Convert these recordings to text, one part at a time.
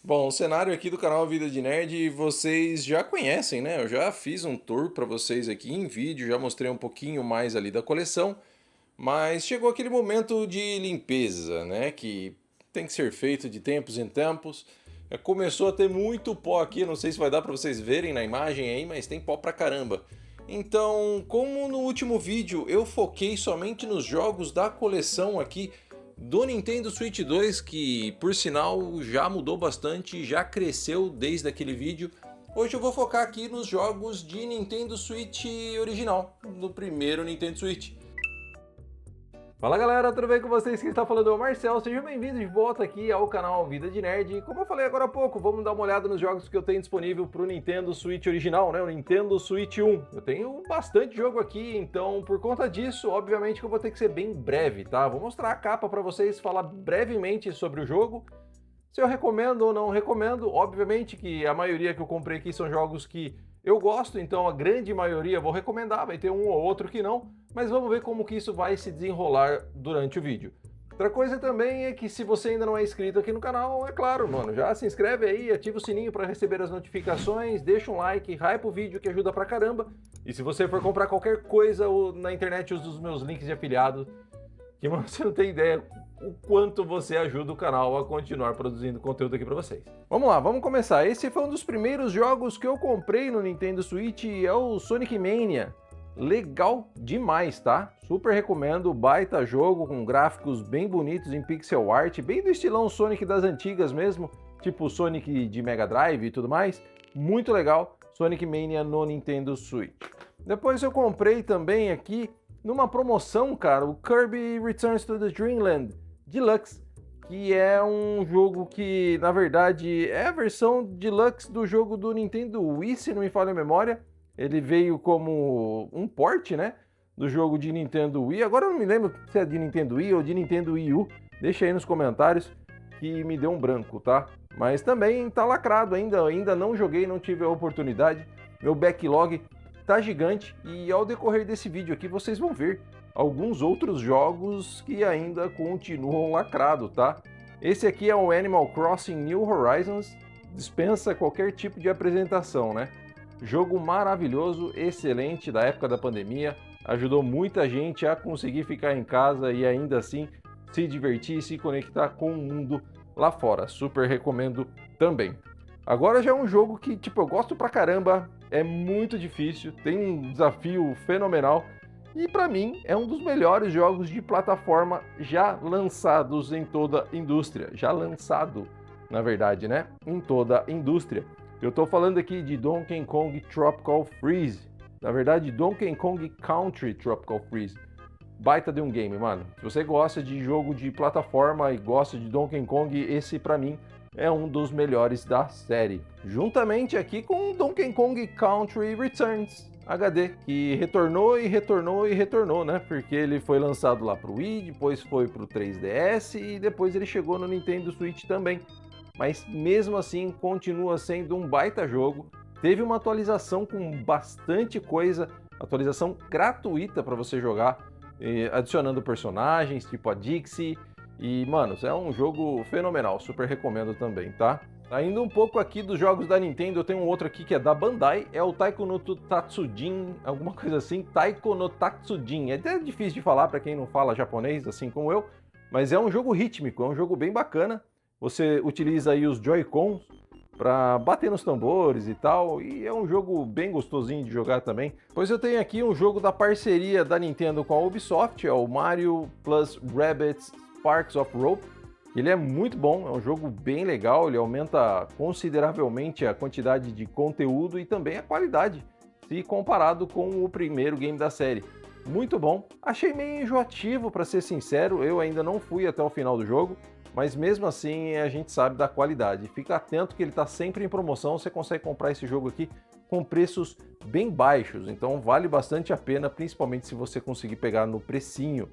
Bom, o cenário aqui do canal Vida de Nerd vocês já conhecem, né? Eu já fiz um tour para vocês aqui em vídeo, já mostrei um pouquinho mais ali da coleção, mas chegou aquele momento de limpeza, né? Que tem que ser feito de tempos em tempos. Começou a ter muito pó aqui, não sei se vai dar para vocês verem na imagem aí, mas tem pó pra caramba. Então, como no último vídeo eu foquei somente nos jogos da coleção aqui do Nintendo Switch 2, que por sinal já mudou bastante, já cresceu desde aquele vídeo. Hoje eu vou focar aqui nos jogos de Nintendo Switch original, do primeiro Nintendo Switch. Fala galera, tudo bem com vocês? Quem está falando é o Marcel, sejam bem-vindos de volta aqui ao canal Vida de Nerd. Como eu falei agora há pouco, vamos dar uma olhada nos jogos que eu tenho disponível para o Nintendo Switch original, né? O Nintendo Switch 1. Eu tenho bastante jogo aqui, então por conta disso, obviamente que eu vou ter que ser bem breve, tá? Vou mostrar a capa para vocês, falar brevemente sobre o jogo. Se eu recomendo ou não recomendo, obviamente que a maioria que eu comprei aqui são jogos que eu gosto, então a grande maioria vou recomendar, vai ter um ou outro que não, mas vamos ver como que isso vai se desenrolar durante o vídeo. Outra coisa também é que se você ainda não é inscrito aqui no canal, é claro, mano, já se inscreve aí, ativa o sininho para receber as notificações, deixa um like, hype o vídeo que ajuda pra caramba. E se você for comprar qualquer coisa na internet, use os meus links de afiliado, que mano, você não tem ideia o quanto você ajuda o canal a continuar produzindo conteúdo aqui para vocês. Vamos lá, vamos começar. Esse foi um dos primeiros jogos que eu comprei no Nintendo Switch, é o Sonic Mania. Legal demais, tá? Super recomendo, baita jogo com gráficos bem bonitos em pixel art, bem do estilão Sonic das antigas mesmo, tipo Sonic de Mega Drive e tudo mais. Muito legal, Sonic Mania no Nintendo Switch. Depois eu comprei também aqui, numa promoção, cara, o Kirby Returns to the Dreamland Deluxe, que é um jogo que, na verdade, é a versão Deluxe do jogo do Nintendo Wii, se não me falha a memória. Ele veio como um port, né, do jogo de Nintendo Wii. Agora eu não me lembro se é de Nintendo Wii ou de Nintendo Wii U. Deixa aí nos comentários que me deu um branco, tá? Mas também tá lacrado ainda não joguei, não tive a oportunidade. Meu backlog tá gigante e ao decorrer desse vídeo aqui vocês vão ver alguns outros jogos que ainda continuam lacrado, tá? Esse aqui é o Animal Crossing New Horizons, dispensa qualquer tipo de apresentação, né? Jogo maravilhoso, excelente da época da pandemia, ajudou muita gente a conseguir ficar em casa e ainda assim se divertir e se conectar com o mundo lá fora. Super recomendo também. Agora já é um jogo que, tipo, eu gosto pra caramba, é muito difícil, tem um desafio fenomenal e para mim é um dos melhores jogos de plataforma já lançados em toda a indústria. Já lançado, na verdade, né? Em toda a indústria. Eu tô falando aqui de Donkey Kong Tropical Freeze. Na verdade, Donkey Kong Country Tropical Freeze. Baita de um game, mano. Se você gosta de jogo de plataforma e gosta de Donkey Kong, esse para mim é um dos melhores da série. Juntamente aqui com Donkey Kong Country Returns HD, que retornou e retornou e retornou, né? Porque ele foi lançado lá pro Wii, depois foi pro 3DS e depois ele chegou no Nintendo Switch também. Mas mesmo assim continua sendo um baita jogo. Teve uma atualização com bastante coisa, atualização gratuita para você jogar, adicionando personagens tipo a Dixie. E, mano, é um jogo fenomenal, super recomendo também, tá? Ainda um pouco aqui dos jogos da Nintendo, eu tenho um outro aqui que é da Bandai, é o Taiko no Tatsujin, alguma coisa assim, Taiko no Tatsujin. É até difícil de falar para quem não fala japonês, assim como eu, mas é um jogo rítmico, é um jogo bem bacana. Você utiliza aí os Joy-Cons para bater nos tambores e tal, e é um jogo bem gostosinho de jogar também. Pois eu tenho aqui um jogo da parceria da Nintendo com a Ubisoft, é o Mario plus Rabbids Sparks of Hope. Ele é muito bom, é um jogo bem legal, ele aumenta consideravelmente a quantidade de conteúdo e também a qualidade, se comparado com o primeiro game da série. Muito bom, achei meio enjoativo para ser sincero, eu ainda não fui até o final do jogo, mas mesmo assim a gente sabe da qualidade. Fica atento que ele está sempre em promoção, você consegue comprar esse jogo aqui com preços bem baixos, então vale bastante a pena, principalmente se você conseguir pegar no precinho.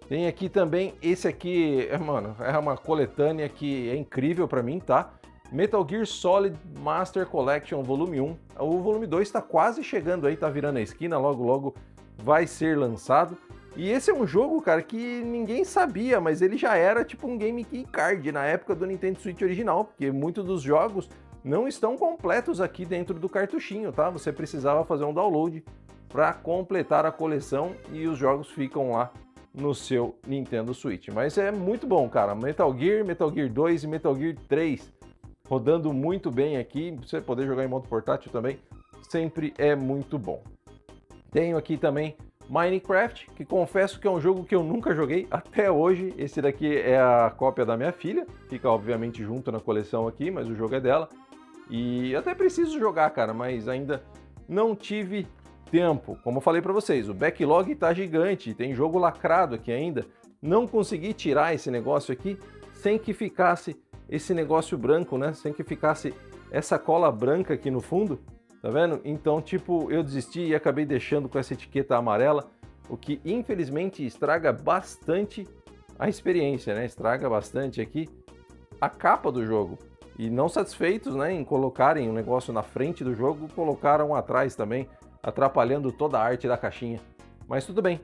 Tem aqui também, esse aqui, mano, é uma coletânea que é incrível pra mim, tá? Metal Gear Solid Master Collection Volume 1. O Volume 2 tá quase chegando aí, tá virando a esquina, logo logo vai ser lançado. E esse é um jogo, cara, que ninguém sabia, mas ele já era tipo um Game Key Card na época do Nintendo Switch original, porque muitos dos jogos não estão completos aqui dentro do cartuchinho, tá? Você precisava fazer um download para completar a coleção e os jogos ficam lá no seu Nintendo Switch. Mas é muito bom, cara. Metal Gear 2 e Metal Gear 3 rodando muito bem aqui. Você poder jogar em modo portátil também sempre é muito bom. Tenho aqui também Minecraft, que confesso que é um jogo que eu nunca joguei até hoje. Esse daqui é a cópia da minha filha, fica obviamente junto na coleção aqui, mas o jogo é dela. E até preciso jogar, cara, mas ainda não tive tempo. Como eu falei para vocês, o backlog tá gigante, tem jogo lacrado aqui ainda. Não consegui tirar esse negócio aqui sem que ficasse esse negócio branco, né? Sem que ficasse essa cola branca aqui no fundo. Tá vendo? Então, tipo, eu desisti e acabei deixando com essa etiqueta amarela, o que infelizmente estraga bastante a experiência, né? Estraga bastante aqui a capa do jogo. E não satisfeitos, né, em colocarem um negócio na frente do jogo, colocaram atrás também, atrapalhando toda a arte da caixinha. Mas tudo bem.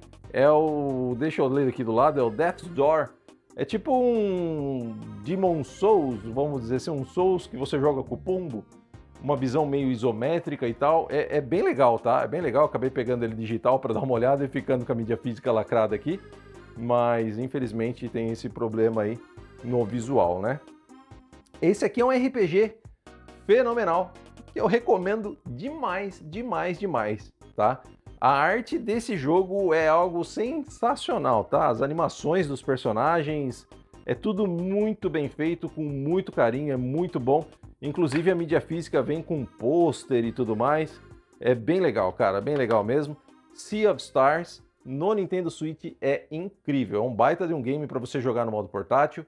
Deixa eu ler aqui do lado, é o Death's Door. É tipo um Demon Souls, vamos dizer assim, um Souls que você joga com o pombo. Uma visão meio isométrica e tal, é bem legal, tá? É bem legal, acabei pegando ele digital para dar uma olhada e ficando com a mídia física lacrada aqui, mas infelizmente tem esse problema aí no visual, né? Esse aqui é um RPG fenomenal, que eu recomendo demais, demais, demais, tá? A arte desse jogo é algo sensacional, tá? As animações dos personagens, é tudo muito bem feito, com muito carinho, é muito bom. Inclusive a mídia física vem com pôster e tudo mais. É bem legal, cara, bem legal mesmo. Sea of Stars no Nintendo Switch é incrível. É um baita de um game para você jogar no modo portátil.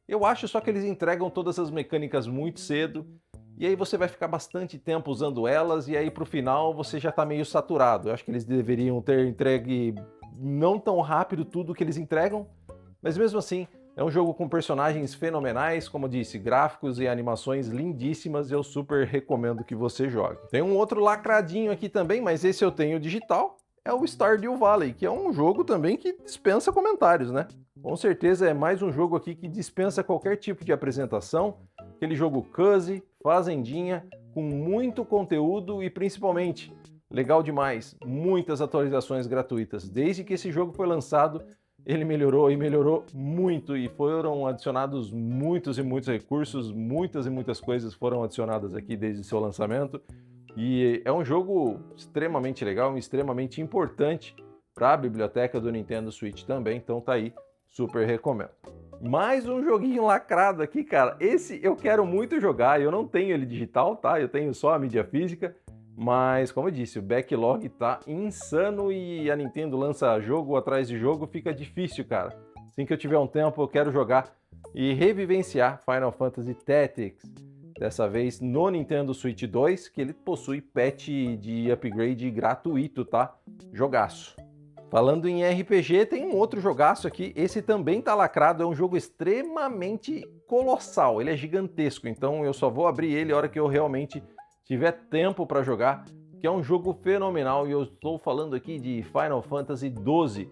Eu acho só que eles entregam todas as mecânicas muito cedo. E aí você vai ficar bastante tempo usando elas. E aí pro final você já tá meio saturado. Eu acho que eles deveriam ter entregue não tão rápido tudo que eles entregam. Mas mesmo assim, é um jogo com personagens fenomenais, como eu disse, gráficos e animações lindíssimas, eu super recomendo que você jogue. Tem um outro lacradinho aqui também, mas esse eu tenho digital, é o Stardew Valley, que é um jogo também que dispensa comentários, né? Com certeza é mais um jogo aqui que dispensa qualquer tipo de apresentação, aquele jogo cozy, fazendinha, com muito conteúdo e principalmente, legal demais, muitas atualizações gratuitas. Desde que esse jogo foi lançado, ele melhorou e melhorou muito e foram adicionados muitos e muitos recursos, muitas e muitas coisas foram adicionadas aqui desde seu lançamento. E é um jogo extremamente legal, extremamente importante para a biblioteca do Nintendo Switch também, então tá aí, super recomendo. Mais um joguinho lacrado aqui, cara. Esse eu quero muito jogar, eu não tenho ele digital, tá? Eu tenho só a mídia física. Mas, como eu disse, o backlog tá insano e a Nintendo lança jogo atrás de jogo, fica difícil, cara. Assim que eu tiver um tempo, eu quero jogar e revivenciar Final Fantasy Tactics. Dessa vez no Nintendo Switch 2, que ele possui patch de upgrade gratuito, tá? Jogaço. Falando em RPG, tem um outro jogaço aqui. Esse também tá lacrado, é um jogo extremamente colossal. Ele é gigantesco, então eu só vou abrir ele a hora que eu realmente tiver tempo para jogar, que é um jogo fenomenal, e eu estou falando aqui de Final Fantasy XII,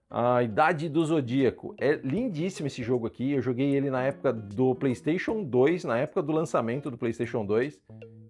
a Idade do Zodíaco. É lindíssimo esse jogo aqui, eu joguei ele na época do PlayStation 2, na época do lançamento do PlayStation 2,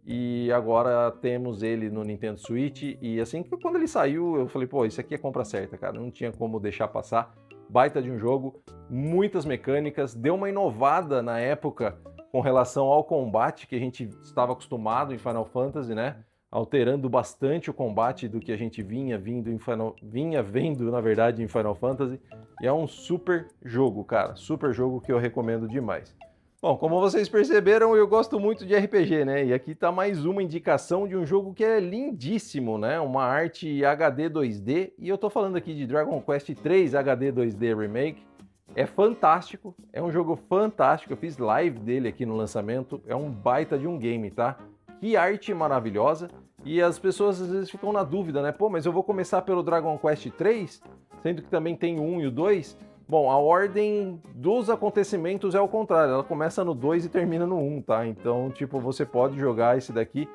e agora temos ele no Nintendo Switch, e assim que quando ele saiu, eu falei, pô, isso aqui é compra certa, cara, não tinha como deixar passar. Baita de um jogo, muitas mecânicas, deu uma inovada na época com relação ao combate que a gente estava acostumado em Final Fantasy, né? Alterando bastante o combate do que a gente vinha vendo, na verdade, em Final Fantasy. E é um super jogo, cara. Super jogo que eu recomendo demais. Bom, como vocês perceberam, eu gosto muito de RPG, né? E aqui tá mais uma indicação de um jogo que é lindíssimo, né? Uma arte HD 2D. E eu tô falando aqui de Dragon Quest 3 HD 2D Remake. É fantástico, é um jogo fantástico, eu fiz live dele aqui no lançamento, é um baita de um game, tá? Que arte maravilhosa, e as pessoas às vezes ficam na dúvida, né? Pô, mas eu vou começar pelo Dragon Quest 3, sendo que também tem o 1 e o 2? Bom, a ordem dos acontecimentos é o contrário, ela começa no 2 e termina no 1, tá? Então, tipo, você pode jogar esse daqui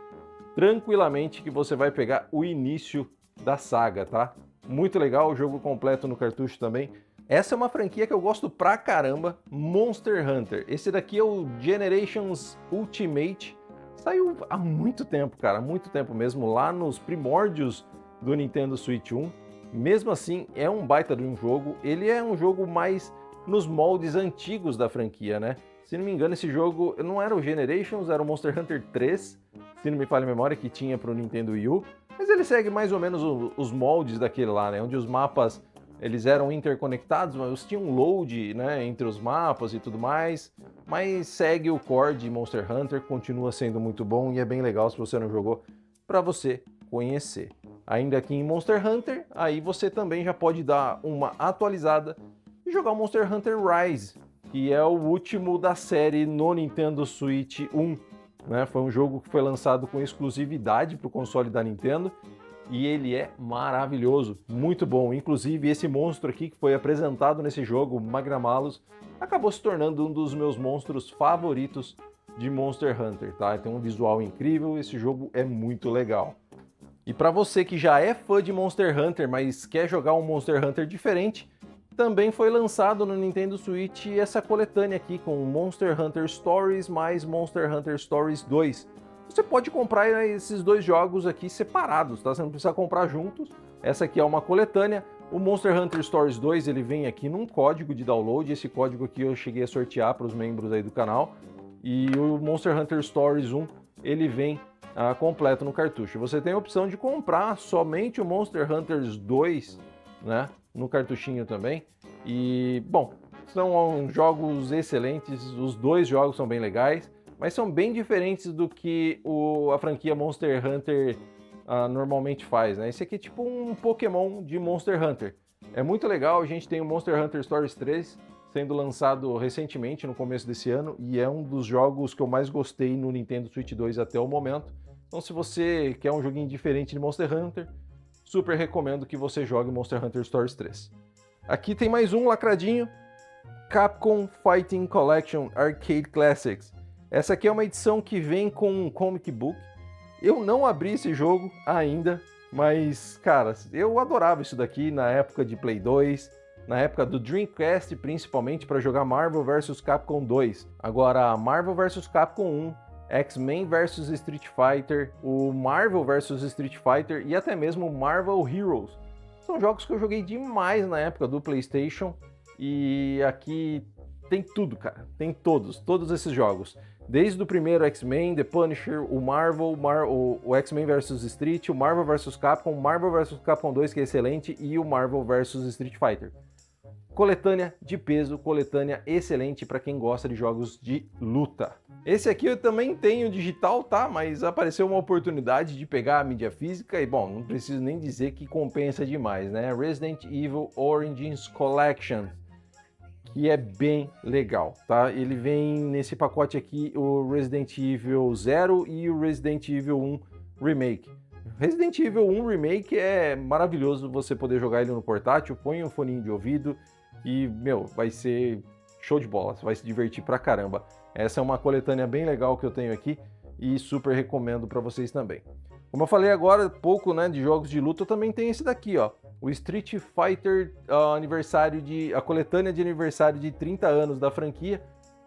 tranquilamente que você vai pegar o início da saga, tá? muito legal, o jogo completo no cartucho também. Essa é uma franquia que eu gosto pra caramba, Monster Hunter. Esse daqui é o Generations Ultimate. Saiu há muito tempo, cara, muito tempo mesmo, lá nos primórdios do Nintendo Switch 1. Mesmo assim, é um baita de um jogo. Ele é um jogo mais nos moldes antigos da franquia, né? Se não me engano, esse jogo não era o Generations, era o Monster Hunter 3, se não me falha a memória, que tinha para o Nintendo Wii U. Mas ele segue mais ou menos os moldes daquele lá, né? Onde os mapas eles eram interconectados, mas tinha um load, né, entre os mapas e tudo mais. Mas segue o core de Monster Hunter, continua sendo muito bom e é bem legal se você não jogou, para você conhecer. Ainda aqui em Monster Hunter, aí você também já pode dar uma atualizada e jogar o Monster Hunter Rise, que é o último da série no Nintendo Switch 1. Né? Foi um jogo que foi lançado com exclusividade para o console da Nintendo e ele é maravilhoso, muito bom. Inclusive esse monstro aqui que foi apresentado nesse jogo, Magnamalos, acabou se tornando um dos meus monstros favoritos de Monster Hunter, tá? Tem um visual incrível, esse jogo é muito legal. E para você que já é fã de Monster Hunter, mas quer jogar um Monster Hunter diferente, também foi lançado no Nintendo Switch essa coletânea aqui com Monster Hunter Stories mais Monster Hunter Stories 2. Você pode comprar esses dois jogos aqui separados, tá? Você não precisa comprar juntos. Essa aqui é uma coletânea. O Monster Hunter Stories 2 ele vem aqui num código de download. Esse código aqui eu cheguei a sortear para os membros aí do canal. E o Monster Hunter Stories 1 ele vem completo no cartucho. Você tem a opção de comprar somente o Monster Hunter 2, né, no cartuchinho também. E, bom, são jogos excelentes, os dois jogos são bem legais, mas são bem diferentes do que a franquia Monster Hunter normalmente faz, né? Esse aqui é tipo um Pokémon de Monster Hunter. É muito legal, a gente tem o Monster Hunter Stories 3 sendo lançado recentemente, no começo desse ano, e é um dos jogos que eu mais gostei no Nintendo Switch 2 até o momento. Então se você quer um joguinho diferente de Monster Hunter, super recomendo que você jogue Monster Hunter Stories 3. Aqui tem mais um lacradinho, Capcom Fighting Collection Arcade Classics. Essa aqui é uma edição que vem com um comic book. Eu não abri esse jogo ainda, mas, cara, eu adorava isso daqui na época de Play 2, na época do Dreamcast, principalmente para jogar Marvel vs Capcom 2. Agora, Marvel vs Capcom 1, X-Men vs Street Fighter, o Marvel vs Street Fighter e até mesmo Marvel Heroes. São jogos que eu joguei demais na época do PlayStation e aqui tem tudo, cara. Tem todos esses jogos. Desde o primeiro X-Men, The Punisher, o Marvel, o X-Men vs Street, o Marvel vs Capcom, Marvel vs Capcom 2, que é excelente, e o Marvel vs Street Fighter. Coletânea de peso, coletânea excelente para quem gosta de jogos de luta. Esse aqui eu também tenho digital, tá? Mas apareceu uma oportunidade de pegar a mídia física e, bom, não preciso nem dizer que compensa demais, né? Resident Evil Origins Collection, que é bem legal, tá? Ele vem nesse pacote aqui o Resident Evil 0 e o Resident Evil 1 Remake. Resident Evil 1 Remake é maravilhoso você poder jogar ele no portátil, põe um foninho de ouvido e, meu, vai ser show de bola, você vai se divertir pra caramba. Essa é uma coletânea bem legal que eu tenho aqui e super recomendo para vocês também. Como eu falei agora, pouco, né, de jogos de luta, eu também tenho esse daqui, ó. O Street Fighter a coletânea de aniversário de 30 anos da franquia,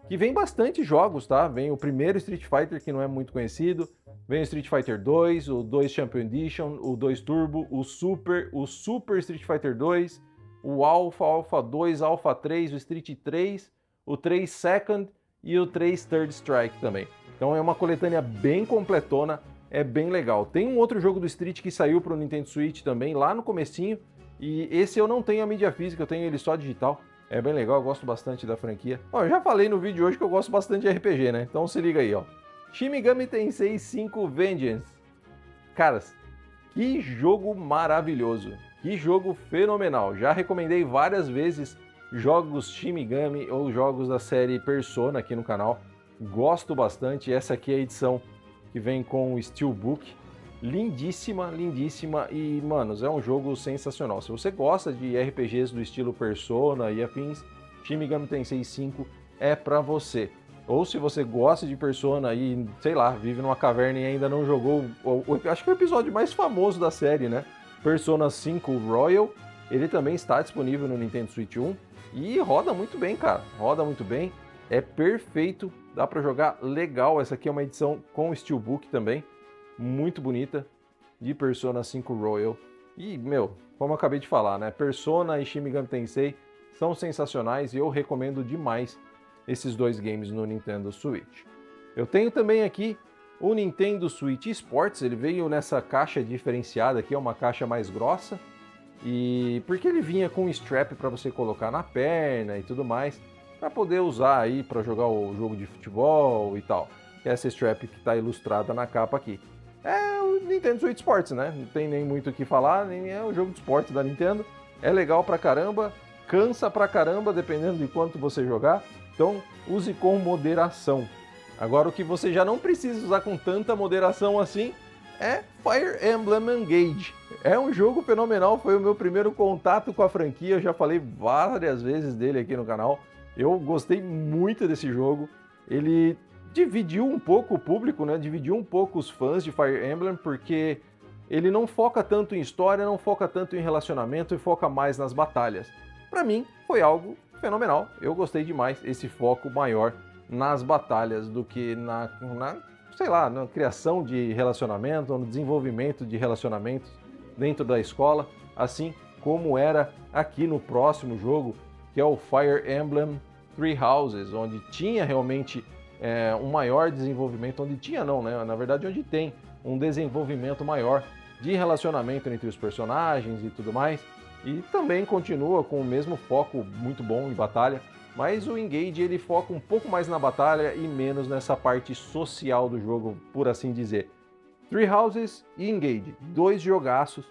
que vem bastante jogos, tá? Vem o primeiro Street Fighter, que não é muito conhecido, vem o Street Fighter 2, o 2 Champion Edition, o 2 Turbo, o Super Street Fighter 2, o Alpha, Alpha 2, Alpha 3, o Street 3, o 3 Second e o 3 Third Strike também. Então é uma coletânea bem completona, é bem legal. Tem um outro jogo do Street que saiu para o Nintendo Switch também, lá no comecinho, e esse eu não tenho a mídia física, eu tenho ele só digital. É bem legal, eu gosto bastante da franquia. Ó, eu já falei no vídeo hoje que eu gosto bastante de RPG, né? Então se liga aí, ó. Shin Megami Tensei 5 Vengeance. Caras, que jogo maravilhoso. Que jogo fenomenal. Já recomendei várias vezes jogos Shin Megami ou jogos da série Persona aqui no canal. Gosto bastante. Essa aqui é a edição que vem com o Steelbook. Lindíssima, lindíssima e, manos, é um jogo sensacional. Se você gosta de RPGs do estilo Persona e afins, Shin Megami Tensei 5 é pra você. Ou se você gosta de Persona e, sei lá, vive numa caverna e ainda não jogou, acho que é o episódio mais famoso da série, né? Persona 5 Royal, ele também está disponível no Nintendo Switch 1 e roda muito bem, cara, roda muito bem, é perfeito, dá para jogar legal. Essa aqui é uma edição com Steelbook também, muito bonita, de Persona 5 Royal. E, como eu acabei de falar, né, Persona e Shin Megami Tensei são sensacionais e eu recomendo demais esses dois games no Nintendo Switch. Eu tenho também aqui o Nintendo Switch Sports, ele veio nessa caixa diferenciada aqui, é uma caixa mais grossa, e porque ele vinha com um strap para você colocar na perna e tudo mais, para poder usar aí para jogar o jogo de futebol e tal. Essa strap que está ilustrada na capa aqui. É o Nintendo Switch Sports, né? Não tem nem muito o que falar, nem é o jogo de esporte da Nintendo. É legal pra caramba, cansa pra caramba dependendo de quanto você jogar, então use com moderação. Agora, o que você já não precisa usar com tanta moderação assim é Fire Emblem Engage. É um jogo fenomenal, foi o meu primeiro contato com a franquia, eu já falei várias vezes dele aqui no canal. Eu gostei muito desse jogo, ele dividiu um pouco o público, né? Dividiu um pouco os fãs de Fire Emblem, porque ele não foca tanto em história, não foca tanto em relacionamento e foca mais nas batalhas. Para mim, foi algo fenomenal, eu gostei demais, esse foco maior nas batalhas do que na criação de relacionamento ou no desenvolvimento de relacionamentos dentro da escola, assim como era aqui no próximo jogo, que é o Fire Emblem Three Houses, onde tinha realmente um maior desenvolvimento, onde tem um desenvolvimento maior de relacionamento entre os personagens e tudo mais, e também continua com o mesmo foco muito bom em batalha, mas o Engage ele foca um pouco mais na batalha e menos nessa parte social do jogo, por assim dizer. Three Houses e Engage, dois jogaços,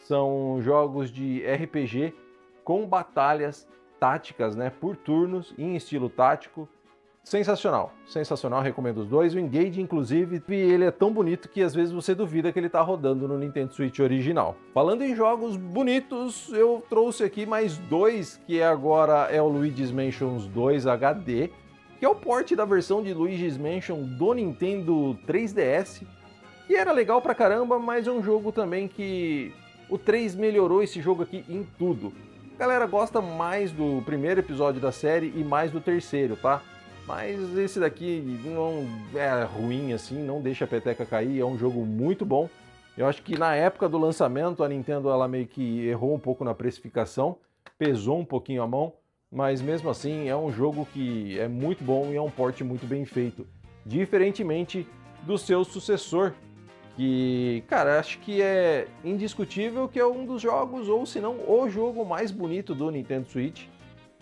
são jogos de RPG com batalhas táticas, né, por turnos, em estilo tático. Sensacional, sensacional, recomendo os dois. O Engage, inclusive, ele é tão bonito que às vezes você duvida que ele está rodando no Nintendo Switch original. Falando em jogos bonitos, eu trouxe aqui mais dois, que agora é o Luigi's Mansion 2 HD, que é o port da versão de Luigi's Mansion do Nintendo 3DS, que era legal pra caramba, mas é um jogo também que o 3 melhorou esse jogo aqui em tudo. A galera gosta mais do primeiro episódio da série e mais do terceiro, tá? Mas esse daqui não é ruim assim, não deixa a peteca cair, é um jogo muito bom. Eu acho que na época do lançamento a Nintendo ela meio que errou um pouco na precificação, pesou um pouquinho a mão, mas mesmo assim é um jogo que é muito bom e é um port muito bem feito. Diferentemente do seu sucessor, que, cara, acho que é indiscutível que é um dos jogos, ou se não, o jogo mais bonito do Nintendo Switch.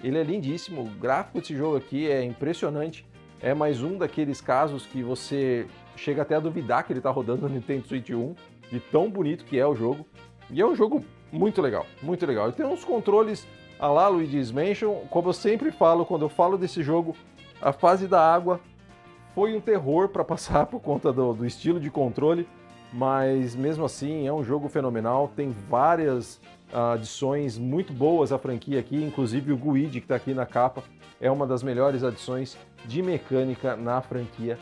Ele é lindíssimo, o gráfico desse jogo aqui é impressionante, é mais um daqueles casos que você chega até a duvidar que ele está rodando no Nintendo Switch 1, de tão bonito que é o jogo, e é um jogo muito legal, muito legal. E tem uns controles à la Luigi's Mansion, como eu sempre falo, quando eu falo desse jogo, a fase da água foi um terror para passar por conta do estilo de controle, mas mesmo assim é um jogo fenomenal, tem várias adições muito boas à franquia aqui, inclusive o Guide que está aqui na capa é uma das melhores adições de mecânica na franquia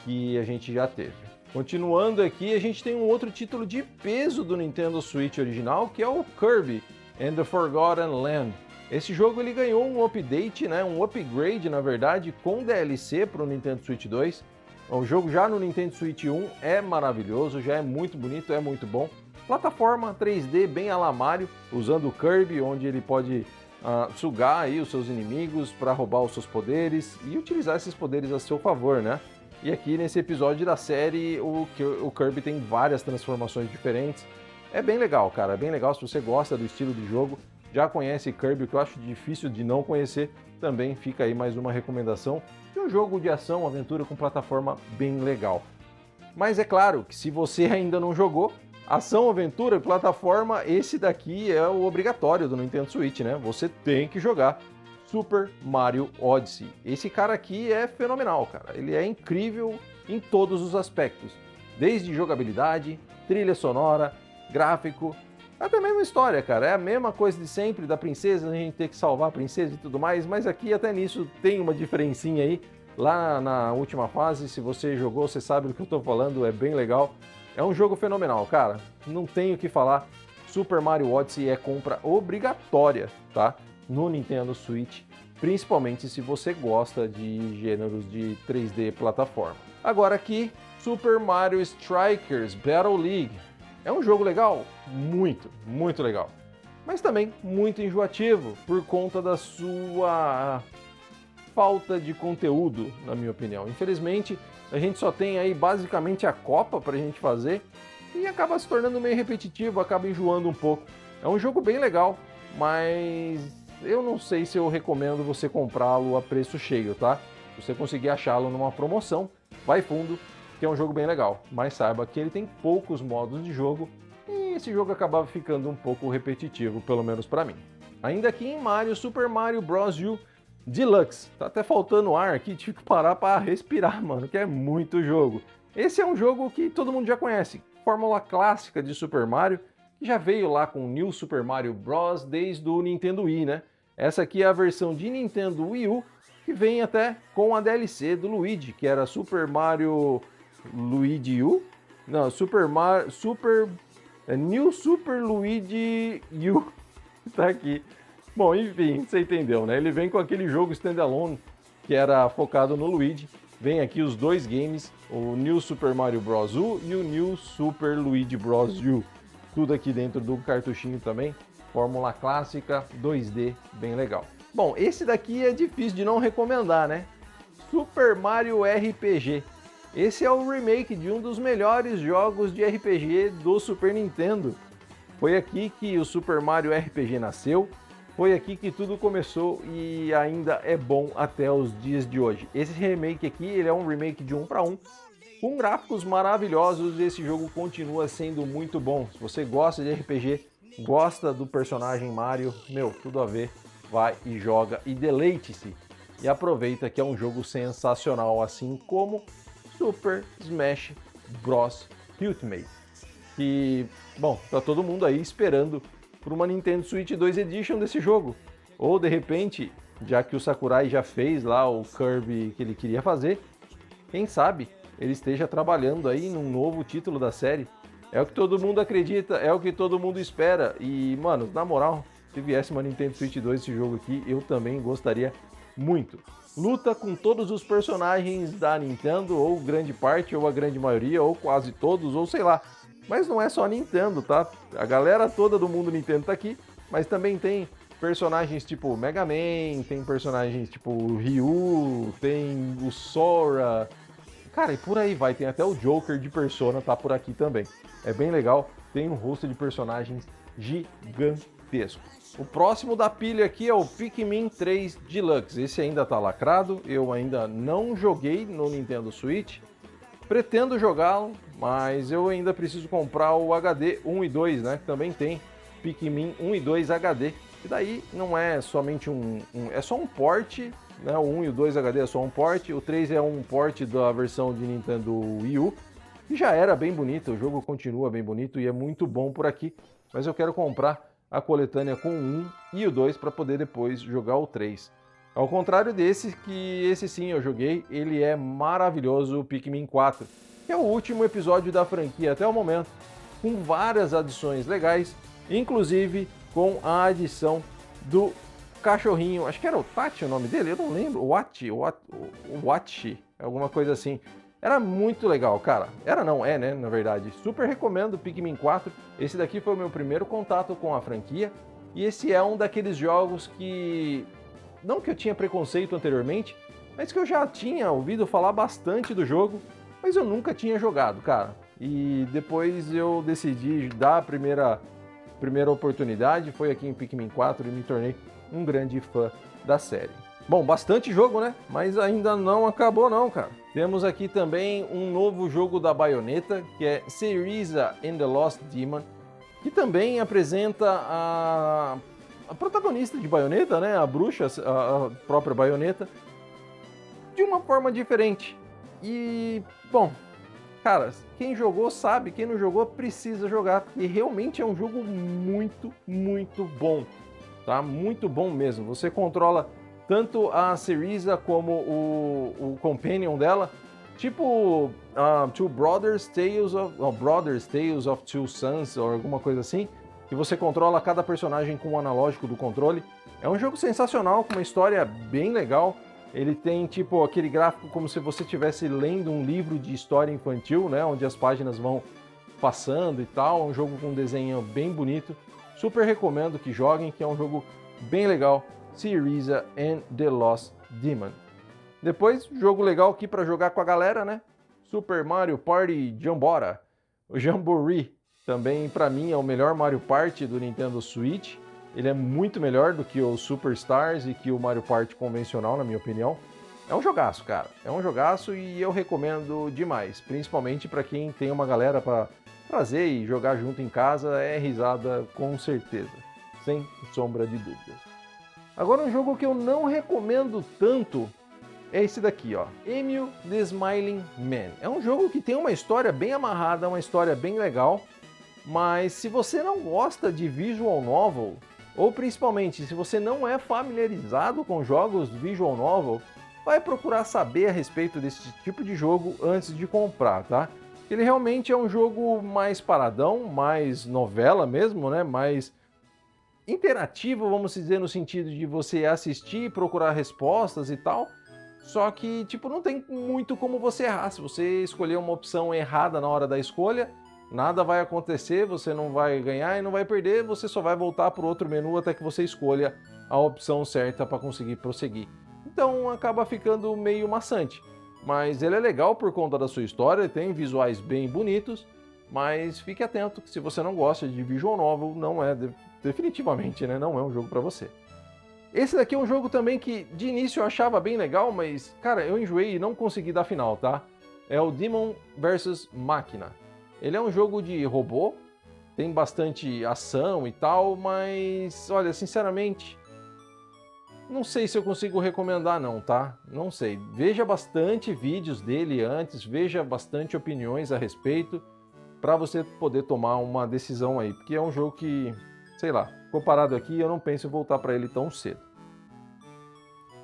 que a gente já teve. Continuando aqui, a gente tem um outro título de peso do Nintendo Switch original, que é o Kirby and the Forgotten Land. Esse jogo ele ganhou um update, né, um upgrade na verdade, com DLC para o Nintendo Switch 2. O jogo já no Nintendo Switch 1 é maravilhoso, já é muito bonito, é muito bom. Plataforma 3D bem a la Mario, usando o Kirby, onde ele pode sugar aí os seus inimigos para roubar os seus poderes e utilizar esses poderes a seu favor, né? E aqui nesse episódio da série, o Kirby tem várias transformações diferentes. É bem legal, cara, é bem legal. Se você gosta do estilo de jogo, já conhece Kirby, que eu acho difícil de não conhecer, também fica aí mais uma recomendação de um jogo de ação, aventura com plataforma bem legal. Mas é claro que se você ainda não jogou, ação, aventura e plataforma, esse daqui é o obrigatório do Nintendo Switch, né? Você tem que jogar Super Mario Odyssey. Esse cara aqui é fenomenal, cara. Ele é incrível em todos os aspectos. Desde jogabilidade, trilha sonora, gráfico, até mesmo história, cara. É a mesma coisa de sempre da princesa, a gente ter que salvar a princesa e tudo mais, mas aqui até nisso tem uma diferencinha aí. Lá na última fase, se você jogou, você sabe do que eu tô falando, é bem legal. É um jogo fenomenal, cara. Não tenho o que falar. Super Mario Odyssey é compra obrigatória, tá? No Nintendo Switch, principalmente se você gosta de gêneros de 3D plataforma. Agora aqui, Super Mario Strikers Battle League. É um jogo legal? Muito, muito legal. Mas também muito enjoativo por conta da sua falta de conteúdo, na minha opinião. Infelizmente, a gente só tem aí basicamente a Copa pra gente fazer e acaba se tornando meio repetitivo, acaba enjoando um pouco. É um jogo bem legal, mas eu não sei se eu recomendo você comprá-lo a preço cheio, tá? Se você conseguir achá-lo numa promoção, vai fundo, que é um jogo bem legal. Mas saiba que ele tem poucos modos de jogo e esse jogo acaba ficando um pouco repetitivo, pelo menos para mim. Ainda aqui em Mario, Super Mario Bros. U Deluxe. Tá até faltando ar aqui, tive que parar para respirar, mano, que é muito jogo. Esse é um jogo que todo mundo já conhece, fórmula clássica de Super Mario, que já veio lá com o New Super Mario Bros. Desde o Nintendo Wii, né? Essa aqui é a versão de Nintendo Wii U, que vem até com a DLC do Luigi, que era Super Mario Luigi U? Não, New Super Luigi U. Tá aqui. Bom, enfim, você entendeu, né? Ele vem com aquele jogo standalone que era focado no Luigi. Vem aqui os dois games, o New Super Mario Bros. U e o New Super Luigi Bros. U. Tudo aqui dentro do cartuchinho também. Fórmula clássica, 2D, bem legal. Bom, esse daqui é difícil de não recomendar, né? Super Mario RPG. Esse é o remake de um dos melhores jogos de RPG do Super Nintendo. Foi aqui que o Super Mario RPG nasceu. Foi aqui que tudo começou e ainda é bom até os dias de hoje. Esse remake aqui, ele é um remake de 1 para 1, com gráficos maravilhosos e esse jogo continua sendo muito bom. Se você gosta de RPG, gosta do personagem Mario, meu, tudo a ver, vai e joga e deleite-se. E aproveita que é um jogo sensacional, assim como Super Smash Bros. Ultimate. Que, bom, tá todo mundo aí esperando por uma Nintendo Switch 2 Edition desse jogo. Ou de repente, já que o Sakurai já fez lá o Kirby que ele queria fazer, quem sabe ele esteja trabalhando aí num novo título da série. É o que todo mundo acredita, é o que todo mundo espera. E, mano, na moral, se viesse uma Nintendo Switch 2 esse jogo aqui, eu também gostaria muito. Luta com todos os personagens da Nintendo, ou grande parte, ou a grande maioria, ou quase todos, ou sei lá. Mas não é só a Nintendo, tá? A galera toda do mundo Nintendo tá aqui, mas também tem personagens tipo Mega Man, tem personagens tipo Ryu, tem o Sora. Cara, e por aí vai, tem até o Joker de Persona tá por aqui também. É bem legal, tem um rosto de personagens gigantesco. O próximo da pilha aqui é o Pikmin 3 Deluxe. Esse ainda tá lacrado, eu ainda não joguei no Nintendo Switch. Pretendo jogá-lo, mas eu ainda preciso comprar o HD 1 e 2, né? Que também tem Pikmin 1 e 2 HD. E daí não é somente é só um port, né? O 1 e o 2 HD é só um port, o 3 é um port da versão de Nintendo Wii U. E já era bem bonito, o jogo continua bem bonito e é muito bom por aqui. Mas eu quero comprar a coletânea com o 1 e o 2 para poder depois jogar o 3. Ao contrário desse, que esse sim eu joguei, ele é maravilhoso, o Pikmin 4, que é o último episódio da franquia até o momento, com várias adições legais, inclusive com a adição do cachorrinho, acho que era o Tati o nome dele, eu não lembro, o Wachi, alguma coisa assim. Era muito legal, cara. Era não, é, né, na verdade. Super recomendo o Pikmin 4. Esse daqui foi o meu primeiro contato com a franquia, e esse é um daqueles jogos que... não que eu tinha preconceito anteriormente, mas que eu já tinha ouvido falar bastante do jogo, mas eu nunca tinha jogado, cara. E depois eu decidi dar a primeira oportunidade, foi aqui em Pikmin 4 e me tornei um grande fã da série. Bom, bastante jogo, né? Mas ainda não acabou não, cara. Temos aqui também um novo jogo da Bayonetta, que é Syriza and the Lost Demon, que também apresenta a protagonista de Bayonetta, né, a bruxa, a própria Bayonetta, de uma forma diferente. E, bom, cara, quem jogou sabe, quem não jogou precisa jogar, porque realmente é um jogo muito, muito bom, tá? Muito bom mesmo. Você controla tanto a Syriza como o companion dela, tipo Two Brothers Tales of Two Sons, ou alguma coisa assim. que você controla cada personagem com o analógico do controle. É um jogo sensacional, com uma história bem legal. Ele tem tipo aquele gráfico como se você estivesse lendo um livro de história infantil, né, onde as páginas vão passando e tal. É um jogo com um desenho bem bonito. Super recomendo que joguem, que é um jogo bem legal. Syriza and the Lost Demon. Depois, jogo legal aqui para jogar com a galera, né? Super Mario Party Jambora. O Jamboree também, para mim, é o melhor Mario Party do Nintendo Switch. Ele é muito melhor do que o Super Stars e que o Mario Party convencional, na minha opinião. É um jogaço, cara. É um jogaço e eu recomendo demais. Principalmente para quem tem uma galera para trazer e jogar junto em casa. É risada com certeza. Sem sombra de dúvidas. Agora um jogo que eu não recomendo tanto é esse daqui, ó. Emil the Smiling Man. É um jogo que tem uma história bem amarrada, uma história bem legal. Mas se você não gosta de visual novel, ou principalmente se você não é familiarizado com jogos visual novel, vai procurar saber a respeito desse tipo de jogo antes de comprar, tá? Ele realmente é um jogo mais paradão, mais novela mesmo, né? Mais interativo, vamos dizer, no sentido de você assistir, procurar respostas e tal. Só que, tipo, não tem muito como você errar. Se você escolher uma opção errada na hora da escolha, nada vai acontecer, você não vai ganhar e não vai perder, você só vai voltar para o outro menu até que você escolha a opção certa para conseguir prosseguir. Então acaba ficando meio maçante. Mas ele é legal por conta da sua história, tem visuais bem bonitos, mas fique atento que se você não gosta de visual novel, não é, definitivamente, né, não é um jogo para você. Esse daqui é um jogo também que de início eu achava bem legal, mas, cara, eu enjoei e não consegui dar final, tá? É o Demon vs Machina. Ele é um jogo de robô, tem bastante ação e tal, mas, olha, sinceramente, não sei se eu consigo recomendar não, tá? Não sei. Veja bastante vídeos dele antes, veja bastante opiniões a respeito, para você poder tomar uma decisão aí, porque é um jogo que, sei lá, comparado aqui, eu não penso em voltar para ele tão cedo.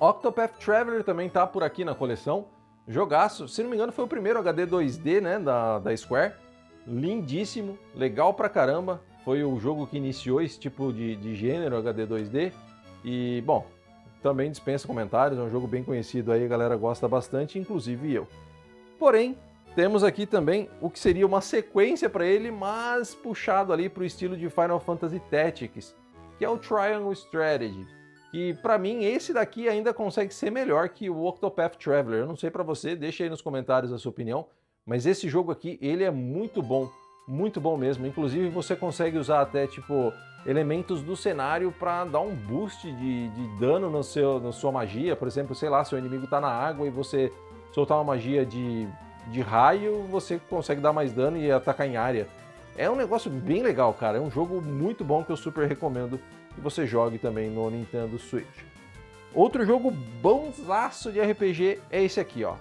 Octopath Traveler também tá por aqui na coleção. Jogaço, se não me engano foi o primeiro HD 2D, né, da Square. Lindíssimo, legal pra caramba. Foi o jogo que iniciou esse tipo de gênero HD 2D. E, bom, também dispensa comentários, é um jogo bem conhecido aí, a galera gosta bastante, inclusive eu. Porém, temos aqui também o que seria uma sequência para ele, mas puxado ali para o estilo de Final Fantasy Tactics, que é o Triangle Strategy. E para mim esse daqui ainda consegue ser melhor que o Octopath Traveler. Eu não sei para você, deixa aí nos comentários a sua opinião, mas esse jogo aqui, ele é muito bom mesmo. Inclusive você consegue usar até tipo elementos do cenário para dar um boost de dano na sua magia. Por exemplo, sei lá, seu inimigo está na água e você soltar uma magia de raio, você consegue dar mais dano e atacar em área. É um negócio bem legal, cara. É um jogo muito bom que eu super recomendo que você jogue também no Nintendo Switch. Outro jogo bonzaço de RPG é esse aqui, ó.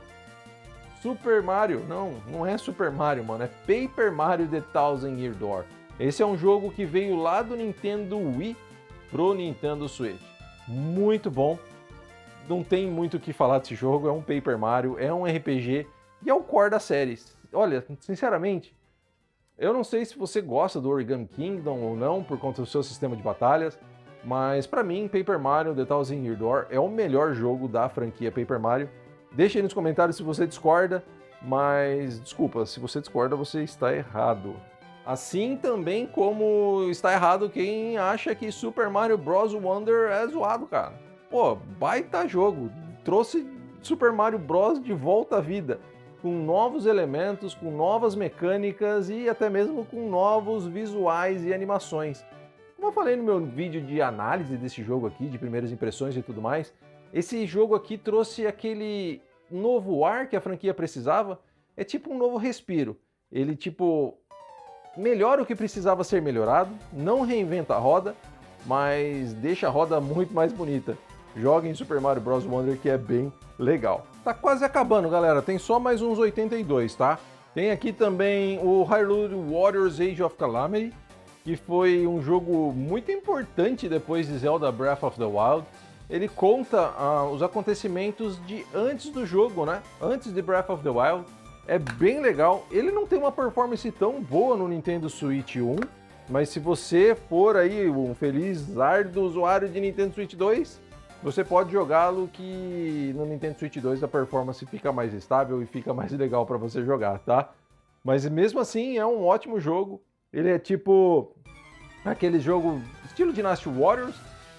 Super Mario. Não é Super Mario, mano. É Paper Mario The Thousand Year Door. Esse é um jogo que veio lá do Nintendo Wii pro Nintendo Switch. Muito bom. Não tem muito o que falar desse jogo. É um Paper Mario, é um RPG e é o core da série. Olha, sinceramente, eu não sei se você gosta do Origami Kingdom ou não, por conta do seu sistema de batalhas, mas pra mim, Paper Mario The Thousand Year Door é o melhor jogo da franquia Paper Mario. Deixa aí nos comentários se você discorda, mas desculpa, se você discorda, você está errado. Assim também como está errado quem acha que Super Mario Bros. Wonder é zoado, cara. Pô, baita jogo, trouxe Super Mario Bros. De volta à vida, com novos elementos, com novas mecânicas e até mesmo com novos visuais e animações. Como eu falei no meu vídeo de análise desse jogo aqui, de primeiras impressões e tudo mais, esse jogo aqui trouxe aquele novo ar que a franquia precisava, é tipo um novo respiro. Ele tipo melhora o que precisava ser melhorado, não reinventa a roda, mas deixa a roda muito mais bonita. Joguem Super Mario Bros. Wonder que é bem legal. Tá quase acabando, galera. Tem só mais uns 82, tá? Tem aqui também o Hyrule Warriors Age of Calamity, que foi um jogo muito importante depois de Zelda Breath of the Wild. Ele conta os acontecimentos de antes do jogo, né? Antes de Breath of the Wild. É bem legal. Ele não tem uma performance tão boa no Nintendo Switch 1, mas se você for aí um feliz árduo usuário de Nintendo Switch 2, você pode jogá-lo que no Nintendo Switch 2 a performance fica mais estável e fica mais legal para você jogar, tá? Mas mesmo assim é um ótimo jogo. Ele é tipo aquele jogo estilo Dynasty Warriors,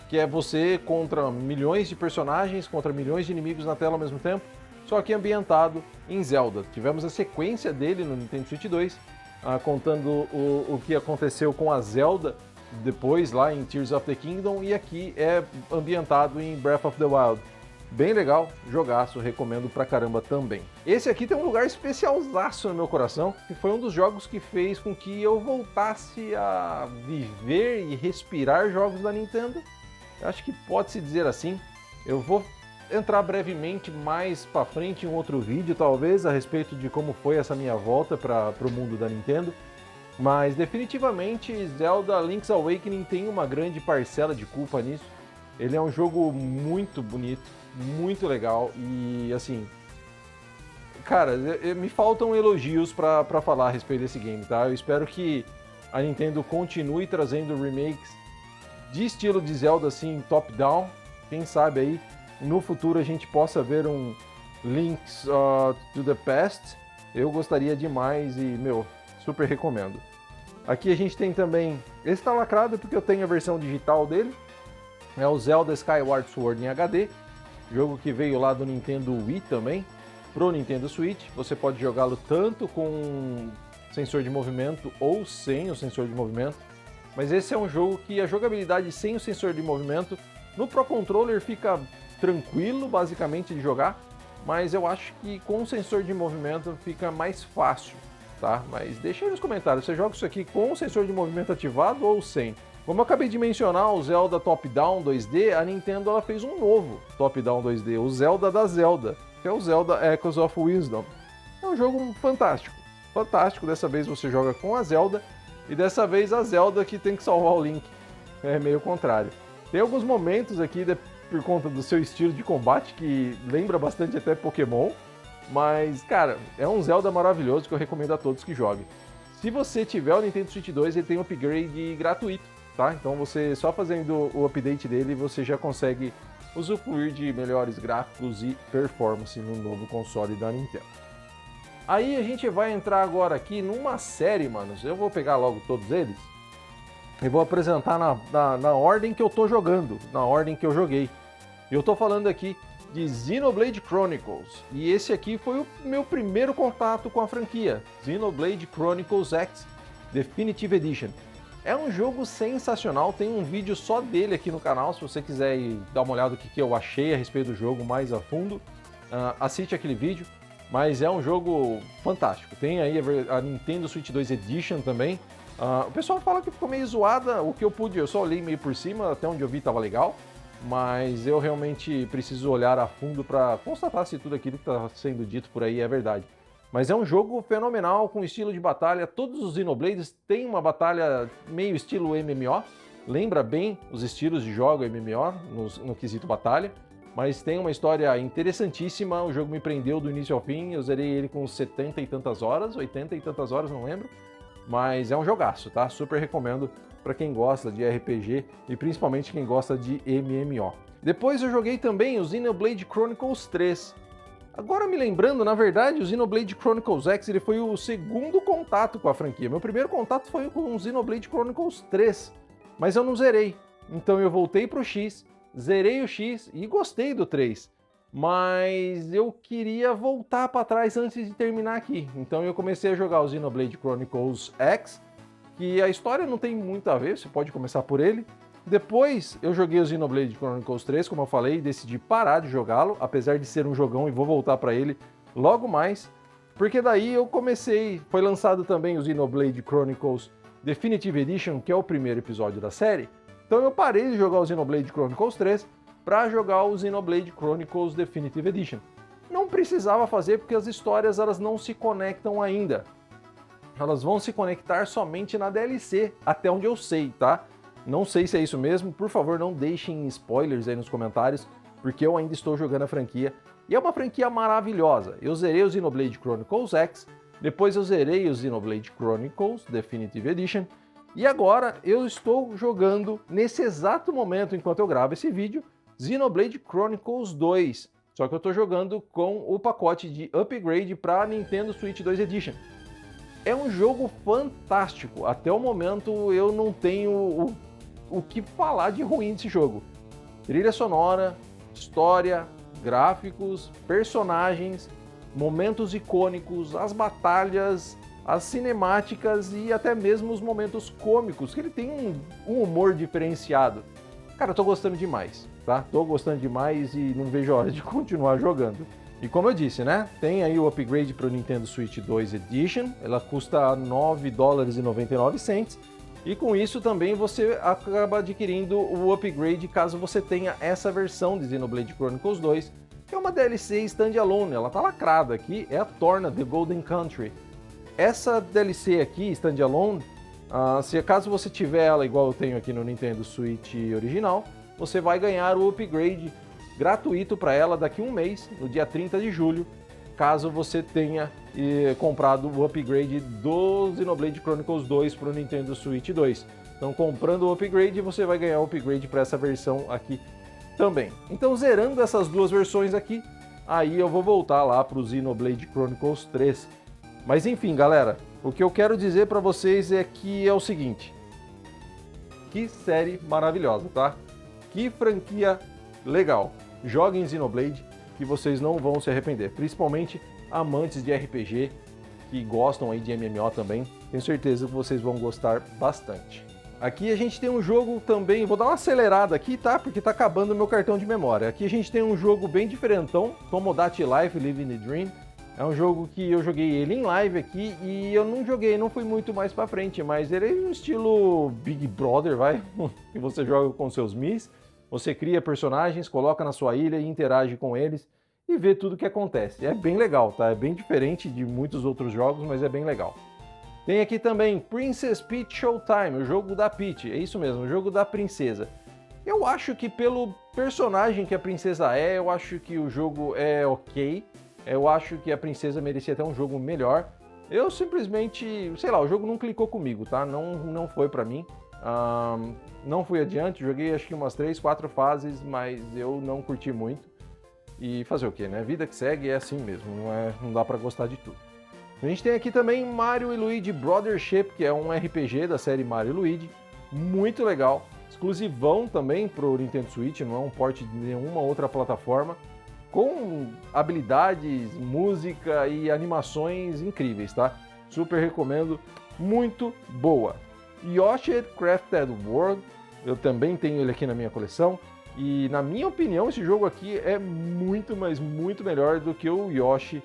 que é você contra milhões de personagens, contra milhões de inimigos na tela ao mesmo tempo, só que ambientado em Zelda. Tivemos a sequência dele no Nintendo Switch 2, contando o que aconteceu com a Zelda depois lá em Tears of the Kingdom, e aqui é ambientado em Breath of the Wild. Bem legal, jogaço, recomendo pra caramba também. Esse aqui tem um lugar especialzaço no meu coração, que foi um dos jogos que fez com que eu voltasse a viver e respirar jogos da Nintendo. Acho que pode-se dizer assim. Eu vou entrar brevemente mais pra frente em um outro vídeo, talvez, a respeito de como foi essa minha volta para o mundo da Nintendo. Mas definitivamente Zelda Link's Awakening tem uma grande parcela de culpa nisso. Ele é um jogo muito bonito, muito legal e assim, cara, me faltam elogios pra falar a respeito desse game, tá? Eu espero que a Nintendo continue trazendo remakes de estilo de Zelda assim, top-down. Quem sabe aí no futuro a gente possa ver um Link's to the Past. Eu gostaria demais e, meu, super recomendo. Aqui a gente tem também, esse tá lacrado porque eu tenho a versão digital dele, é o Zelda Skyward Sword em HD, jogo que veio lá do Nintendo Wii também, pro Nintendo Switch. Você pode jogá-lo tanto com sensor de movimento ou sem o sensor de movimento, mas esse é um jogo que a jogabilidade sem o sensor de movimento no Pro Controller fica tranquilo, basicamente, de jogar, mas eu acho que com o sensor de movimento fica mais fácil, tá? Mas deixa aí nos comentários, você joga isso aqui com o sensor de movimento ativado ou sem? Como eu acabei de mencionar, o Zelda Top-Down 2D, a Nintendo ela fez um novo Top-Down 2D, o Zelda da Zelda, que é o Zelda Echoes of Wisdom. É um jogo fantástico, fantástico. Dessa vez você joga com a Zelda, e dessa vez a Zelda que tem que salvar o Link. É meio contrário. Tem alguns momentos aqui, por conta do seu estilo de combate, que lembra bastante até Pokémon, mas, cara, é um Zelda maravilhoso que eu recomendo a todos que joguem. Se você tiver o Nintendo Switch 2, ele tem um upgrade gratuito, tá? Então você só fazendo o update dele, você já consegue usufruir de melhores gráficos e performance no novo console da Nintendo. Aí a gente vai entrar agora aqui numa série, manos. Eu vou pegar logo todos eles e vou apresentar na ordem que eu tô jogando, na ordem que eu joguei. Eu tô falando aqui de Xenoblade Chronicles, e esse aqui foi o meu primeiro contato com a franquia, Xenoblade Chronicles X Definitive Edition. É um jogo sensacional, tem um vídeo só dele aqui no canal, se você quiser ir dar uma olhada no que eu achei a respeito do jogo mais a fundo, assiste aquele vídeo, mas é um jogo fantástico. Tem aí a Nintendo Switch 2 Edition também. O pessoal fala que ficou meio zoada, o que eu só olhei meio por cima, até onde eu vi tava legal, mas eu realmente preciso olhar a fundo para constatar se tudo aquilo que está sendo dito por aí é verdade. Mas é um jogo fenomenal, com estilo de batalha. Todos os Xenoblades têm uma batalha meio estilo MMO, lembra bem os estilos de jogo MMO no quesito batalha, mas tem uma história interessantíssima. O jogo me prendeu do início ao fim, eu zerei ele com 70 e tantas horas, 80 e tantas horas, não lembro, mas é um jogaço, tá? Super recomendo para quem gosta de RPG e principalmente quem gosta de MMO. Depois eu joguei também o Xenoblade Chronicles 3. Agora me lembrando, na verdade, o Xenoblade Chronicles X ele foi o segundo contato com a franquia. Meu primeiro contato foi com o Xenoblade Chronicles 3, mas eu não zerei. Então eu voltei pro X, zerei o X e gostei do 3. Mas eu queria voltar para trás antes de terminar aqui. Então eu comecei a jogar o Xenoblade Chronicles X, que a história não tem muito a ver, você pode começar por ele. Depois eu joguei o Xenoblade Chronicles 3, como eu falei, e decidi parar de jogá-lo, apesar de ser um jogão, e vou voltar para ele logo mais, porque daí eu comecei, foi lançado também o Xenoblade Chronicles Definitive Edition, que é o primeiro episódio da série, então eu parei de jogar o Xenoblade Chronicles 3 para jogar o Xenoblade Chronicles Definitive Edition. Não precisava fazer porque as histórias elas não se conectam ainda. Elas vão se conectar somente na DLC, até onde eu sei, tá? Não sei se é isso mesmo, por favor não deixem spoilers aí nos comentários, porque eu ainda estou jogando a franquia, e é uma franquia maravilhosa. Eu zerei o Xenoblade Chronicles X, depois eu zerei o Xenoblade Chronicles Definitive Edition, E agora eu estou jogando, nesse exato momento, enquanto eu gravo esse vídeo, Xenoblade Chronicles 2. Só que eu estou jogando com o pacote de upgrade para Nintendo Switch 2 Edition. É um jogo fantástico. Até o momento eu não tenho o que falar de ruim desse jogo. Trilha sonora, história, gráficos, personagens, momentos icônicos, as batalhas, as cinemáticas e até mesmo os momentos cômicos, que ele tem um humor diferenciado. Cara, eu tô gostando demais, tá? Tô gostando demais e não vejo a hora de continuar jogando. E como eu disse, né? Tem aí o upgrade para o Nintendo Switch 2 Edition, ela custa $9,99 e com isso também você acaba adquirindo o upgrade caso você tenha essa versão de Xenoblade Chronicles 2, que é uma DLC standalone, ela tá lacrada aqui, é a Torna The Golden Country. Essa DLC aqui, standalone, se caso você tiver ela igual eu tenho aqui no Nintendo Switch original, você vai ganhar o upgrade gratuito para ela daqui a um mês, no dia 30 de julho, caso você tenha comprado o upgrade do Xenoblade Chronicles 2 para o Nintendo Switch 2. Então, comprando o upgrade, você vai ganhar o upgrade para essa versão aqui também. Então, zerando essas duas versões aqui, aí eu vou voltar lá para o Xenoblade Chronicles 3. Mas enfim, galera, o que eu quero dizer para vocês é que é o seguinte: que série maravilhosa, tá? Que franquia legal. Joguem Xenoblade que vocês não vão se arrepender, principalmente amantes de RPG que gostam aí de MMO também, tenho certeza que vocês vão gostar bastante. Aqui a gente tem um jogo também, vou dar uma acelerada aqui, tá? Porque tá acabando o meu cartão de memória. Aqui a gente tem um jogo bem diferentão, Tomodachi Life Living the Dream. É um jogo que eu joguei ele em live aqui e eu não joguei, não fui muito mais pra frente, mas ele é um estilo Big Brother, vai, que você joga com seus Mis, você cria personagens, coloca na sua ilha e interage com eles e vê tudo o que acontece. É bem legal, tá? É bem diferente de muitos outros jogos, mas é bem legal. Tem aqui também Princess Peach Showtime, o jogo da Peach, é isso mesmo, o jogo da princesa. Eu acho que pelo personagem que a princesa é, eu acho que o jogo é ok. Eu acho que a princesa merecia até um jogo melhor. Eu simplesmente, sei lá, o jogo não clicou comigo, tá? Não foi pra mim. Não fui adiante, joguei acho que umas 3, 4 fases, mas eu não curti muito. E fazer o quê, né? Vida que segue é assim mesmo, não dá pra gostar de tudo. A gente tem aqui também Mario e Luigi Brothership, que é um RPG da série Mario e Luigi, muito legal. Exclusivão também pro Nintendo Switch, não é um port de nenhuma outra plataforma. Com habilidades, música e animações incríveis, tá? Super recomendo, muito boa. Yoshi Crafted World, eu também tenho ele aqui na minha coleção. E na minha opinião, esse jogo aqui é muito, mas muito melhor do que o Yoshi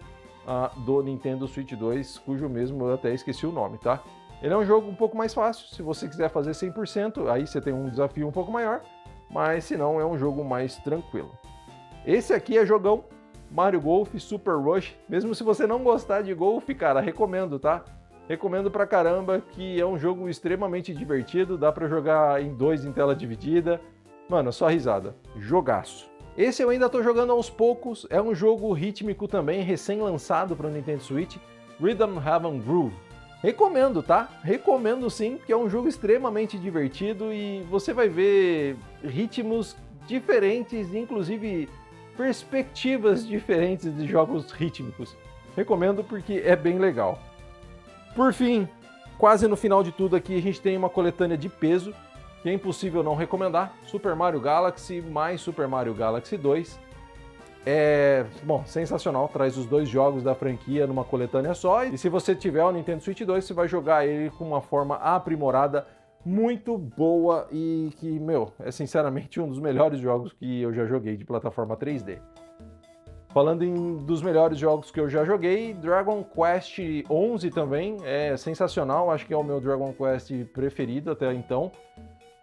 do Nintendo Switch 2, cujo mesmo eu até esqueci o nome, tá? Ele é um jogo um pouco mais fácil, se você quiser fazer 100%, aí você tem um desafio um pouco maior, mas se não, é um jogo mais tranquilo. Esse aqui é jogão, Mario Golf Super Rush. Mesmo se você não gostar de golfe, cara, recomendo, tá? Recomendo pra caramba, que é um jogo extremamente divertido, dá pra jogar em 2 em tela dividida. Mano, só risada. Jogaço. Esse eu ainda tô jogando aos poucos, é um jogo rítmico também, recém-lançado para o Nintendo Switch, Rhythm Heaven Groove. Recomendo, tá? Recomendo sim, porque é um jogo extremamente divertido e você vai ver ritmos diferentes, inclusive perspectivas diferentes de jogos rítmicos. Recomendo porque é bem legal. Por fim, quase no final de tudo aqui, a gente tem uma coletânea de peso, que é impossível não recomendar, Super Mario Galaxy mais Super Mario Galaxy 2. Bom, sensacional, traz os 2 jogos da franquia numa coletânea só, e se você tiver o Nintendo Switch 2, você vai jogar ele com uma forma aprimorada, muito boa e que, é sinceramente um dos melhores jogos que eu já joguei de plataforma 3D. Falando dos melhores jogos que eu já joguei, Dragon Quest 11 também é sensacional, acho que é o meu Dragon Quest preferido até então.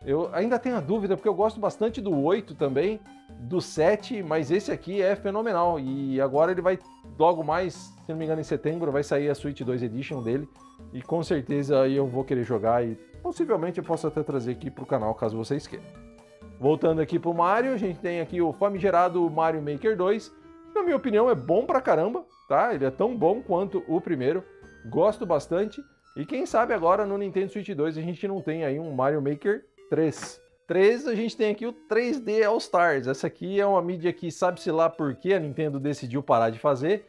Eu ainda tenho a dúvida, porque eu gosto bastante do 8 também, do 7, mas esse aqui é fenomenal. E agora ele vai, logo mais, se não me engano em setembro, vai sair a Switch 2 Edition dele. E com certeza aí eu vou querer jogar e possivelmente eu posso até trazer aqui pro canal, caso vocês queiram. Voltando aqui pro Mario, a gente tem aqui o famigerado Mario Maker 2. Na minha opinião é bom pra caramba, tá? Ele é tão bom quanto o primeiro. Gosto bastante. E quem sabe agora no Nintendo Switch 2 a gente não tem aí um Mario Maker 3. 3, a gente tem aqui o 3D All Stars. Essa aqui é uma mídia que sabe-se lá por que a Nintendo decidiu parar de fazer.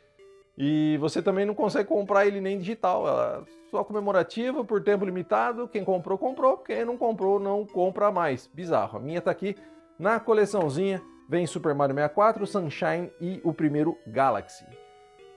E você também não consegue comprar ele nem digital. Ela é só comemorativa, por tempo limitado. Quem comprou, comprou. Quem não comprou, não compra mais. Bizarro. A minha tá aqui na coleçãozinha. Vem Super Mario 64, Sunshine e o primeiro Galaxy.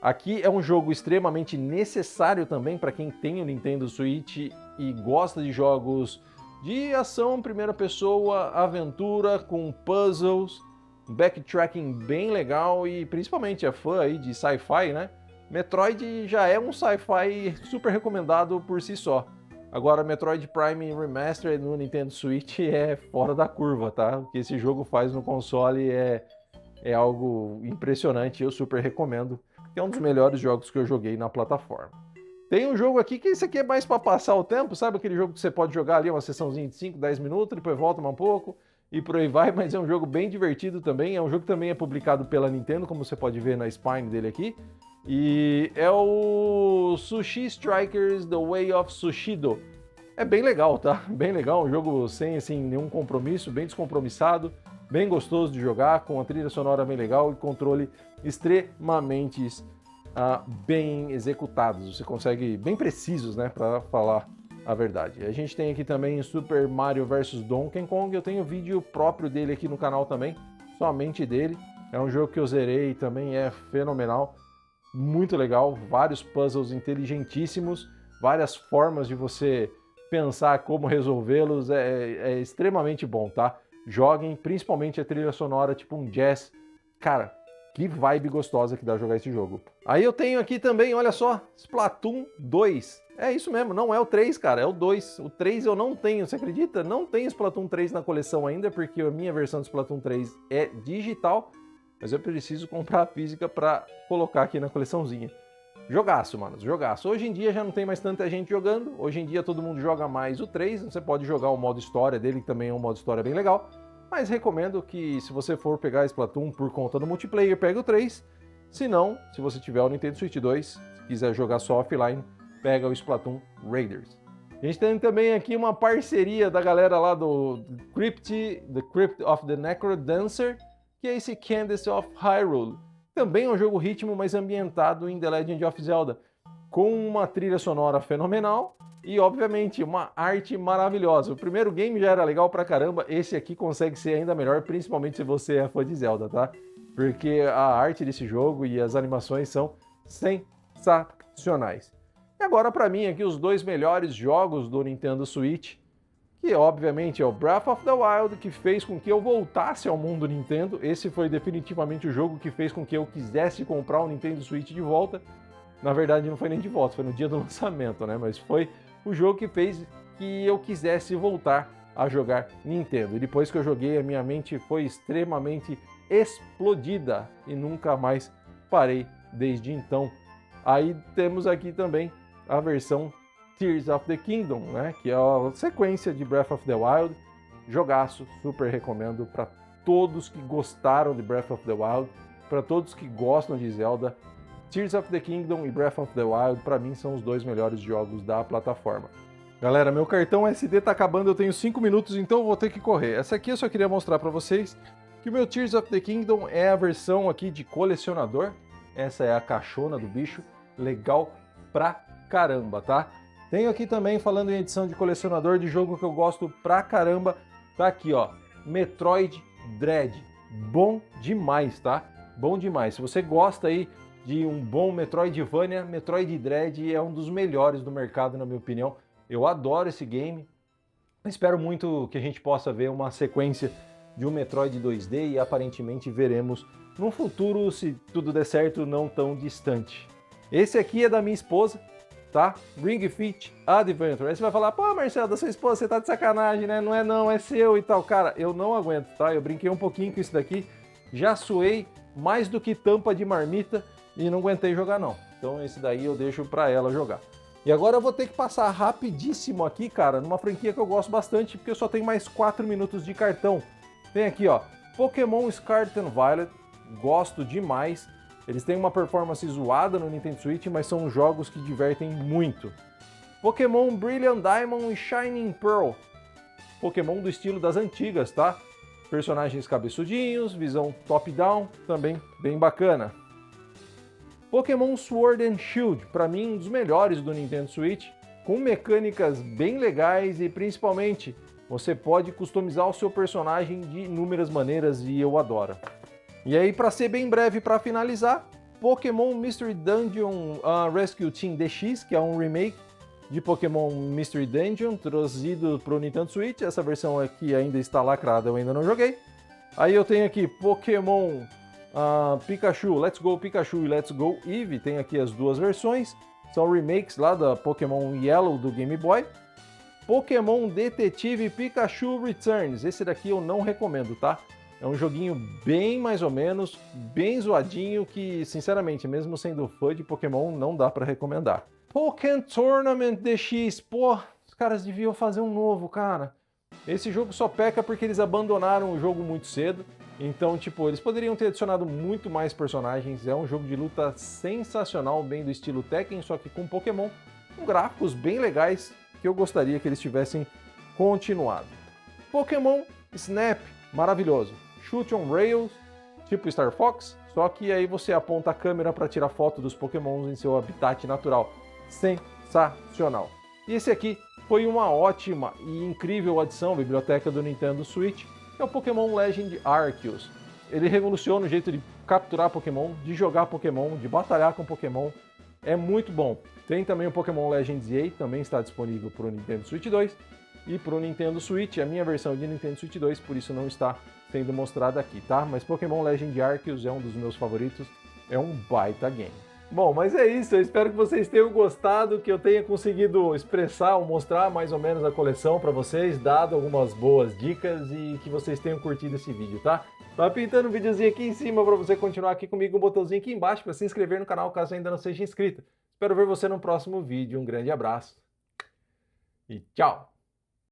Aqui é um jogo extremamente necessário também para quem tem o Nintendo Switch e gosta de jogos de ação, primeira pessoa, aventura, com puzzles, backtracking bem legal e principalmente é fã aí de sci-fi, né? Metroid já é um sci-fi super recomendado por si só. Agora, Metroid Prime Remastered no Nintendo Switch é fora da curva, tá? O que esse jogo faz no console é algo impressionante, eu super recomendo. É um dos melhores jogos que eu joguei na plataforma. Tem um jogo aqui que esse aqui é mais para passar o tempo, sabe aquele jogo que você pode jogar ali uma sessãozinha de 5, 10 minutos, depois volta um pouco e por aí vai, mas é um jogo bem divertido também, é um jogo que também é publicado pela Nintendo, como você pode ver na spine dele aqui, e é o Sushi Strikers The Way of Sushido. É bem legal, tá? Bem legal, um jogo sem assim, nenhum compromisso, bem descompromissado, bem gostoso de jogar, com a trilha sonora bem legal e controle extremamente bem executados. Você consegue, bem precisos, né, para falar a verdade. A gente tem aqui também Super Mario vs Donkey Kong, eu tenho vídeo próprio dele aqui no canal também, somente dele. É um jogo que eu zerei e também é fenomenal, muito legal, vários puzzles inteligentíssimos, várias formas de você pensar como resolvê-los, é extremamente bom, tá? Joguem, principalmente a trilha sonora, tipo um jazz. Cara, que vibe gostosa que dá jogar esse jogo. Aí eu tenho aqui também, olha só, Splatoon 2. É isso mesmo, não é o 3, cara, é o 2. O 3 eu não tenho, você acredita? Não tenho Splatoon 3 na coleção ainda, porque a minha versão de Splatoon 3 é digital, mas eu preciso comprar a física para colocar aqui na coleçãozinha. Jogaço, mano, jogaço. Hoje em dia já não tem mais tanta gente jogando, hoje em dia todo mundo joga mais o 3, você pode jogar o modo história dele, que também é um modo história bem legal, mas recomendo que se você for pegar Splatoon por conta do multiplayer, pegue o 3, se não, se você tiver o Nintendo Switch 2, se quiser jogar só offline, pega o Splatoon Raiders. A gente tem também aqui uma parceria da galera lá do The Crypt of the Necrodancer, que é esse Candace of Hyrule. Também é um jogo ritmo, mas ambientado em The Legend of Zelda, com uma trilha sonora fenomenal e, obviamente, uma arte maravilhosa. O primeiro game já era legal pra caramba, esse aqui consegue ser ainda melhor, principalmente se você é fã de Zelda, tá? Porque a arte desse jogo e as animações são sensacionais. E agora, pra mim, aqui os dois melhores jogos do Nintendo Switch, que obviamente é o Breath of the Wild, que fez com que eu voltasse ao mundo Nintendo. Esse foi definitivamente o jogo que fez com que eu quisesse comprar o Nintendo Switch de volta. Na verdade, não foi nem de volta, foi no dia do lançamento, né? Mas foi o jogo que fez que eu quisesse voltar a jogar Nintendo. E depois que eu joguei, a minha mente foi extremamente explodida e nunca mais parei desde então. Aí temos aqui também a versão Tears of the Kingdom, né? Que é a sequência de Breath of the Wild. Jogaço, super recomendo para todos que gostaram de Breath of the Wild, para todos que gostam de Zelda. Tears of the Kingdom e Breath of the Wild, para mim, são os dois melhores jogos da plataforma. Galera, meu cartão SD tá acabando, eu tenho 5 minutos, então eu vou ter que correr. Essa aqui eu só queria mostrar para vocês que o meu Tears of the Kingdom é a versão aqui de colecionador. Essa é a caixona do bicho, legal pra caramba, tá? Tenho aqui também, falando em edição de colecionador, de jogo que eu gosto pra caramba, tá aqui, ó, Metroid Dread. Bom demais, tá? Bom demais. Se você gosta aí de um bom Metroidvania, Metroid Dread é um dos melhores do mercado, na minha opinião. Eu adoro esse game. Espero muito que a gente possa ver uma sequência de um Metroid 2D e aparentemente veremos num futuro, se tudo der certo, não tão distante. Esse aqui é da minha esposa, tá? Ring Fit Adventure. Aí você vai falar, pô, Marcelo, da sua esposa, você tá de sacanagem, né? Não é não, é seu e tal. Cara, eu não aguento, tá? Eu brinquei um pouquinho com isso daqui, já suei mais do que tampa de marmita e não aguentei jogar não. Então esse daí eu deixo pra ela jogar. E agora eu vou ter que passar rapidíssimo aqui, cara, numa franquia que eu gosto bastante, porque eu só tenho mais 4 minutos de cartão. Tem aqui, ó, Pokémon Scarlet and Violet, gosto demais. Eles têm uma performance zoada no Nintendo Switch, mas são jogos que divertem muito. Pokémon Brilliant Diamond e Shining Pearl. Pokémon do estilo das antigas, tá? Personagens cabeçudinhos, visão top-down, também bem bacana. Pokémon Sword and Shield, para mim um dos melhores do Nintendo Switch, com mecânicas bem legais e principalmente você pode customizar o seu personagem de inúmeras maneiras e eu adoro. E aí, para ser bem breve para finalizar, Pokémon Mystery Dungeon Rescue Team DX, que é um remake de Pokémon Mystery Dungeon, trazido para o Nintendo Switch. Essa versão aqui ainda está lacrada, eu ainda não joguei. Aí eu tenho aqui Pokémon Pikachu, Let's Go Pikachu e Let's Go Eevee, tem aqui as duas versões. São remakes lá da Pokémon Yellow do Game Boy. Pokémon Detetive Pikachu Returns, esse daqui eu não recomendo, tá? É um joguinho bem mais ou menos, bem zoadinho, que sinceramente, mesmo sendo fã de Pokémon, não dá pra recomendar. Pokémon Tournament DX, pô, os caras deviam fazer um novo, cara. Esse jogo só peca porque eles abandonaram o jogo muito cedo, então, tipo, eles poderiam ter adicionado muito mais personagens. É um jogo de luta sensacional, bem do estilo Tekken, só que com Pokémon, com gráficos bem legais, que eu gostaria que eles tivessem continuado. Pokémon Snap, maravilhoso. Shoot on Rails, tipo Star Fox, só que aí você aponta a câmera para tirar foto dos Pokémons em seu habitat natural. Sensacional. E esse aqui foi uma ótima e incrível adição à biblioteca do Nintendo Switch, que é o Pokémon Legend Arceus. Ele revoluciona o jeito de capturar Pokémon, de jogar Pokémon, de batalhar com Pokémon. É muito bom. Tem também o Pokémon Legends EA, também está disponível para o Nintendo Switch 2 e para o Nintendo Switch. A minha versão de Nintendo Switch 2, por isso não está sendo mostrada aqui, tá? Mas Pokémon Legend Arceus é um dos meus favoritos, é um baita game. Bom, mas é isso, eu espero que vocês tenham gostado, que eu tenha conseguido expressar ou mostrar mais ou menos a coleção para vocês, dado algumas boas dicas e que vocês tenham curtido esse vídeo, tá? Tá pintando um videozinho aqui em cima para você continuar aqui comigo, um botãozinho aqui embaixo para se inscrever no canal caso ainda não seja inscrito. Espero ver você no próximo vídeo, um grande abraço e tchau!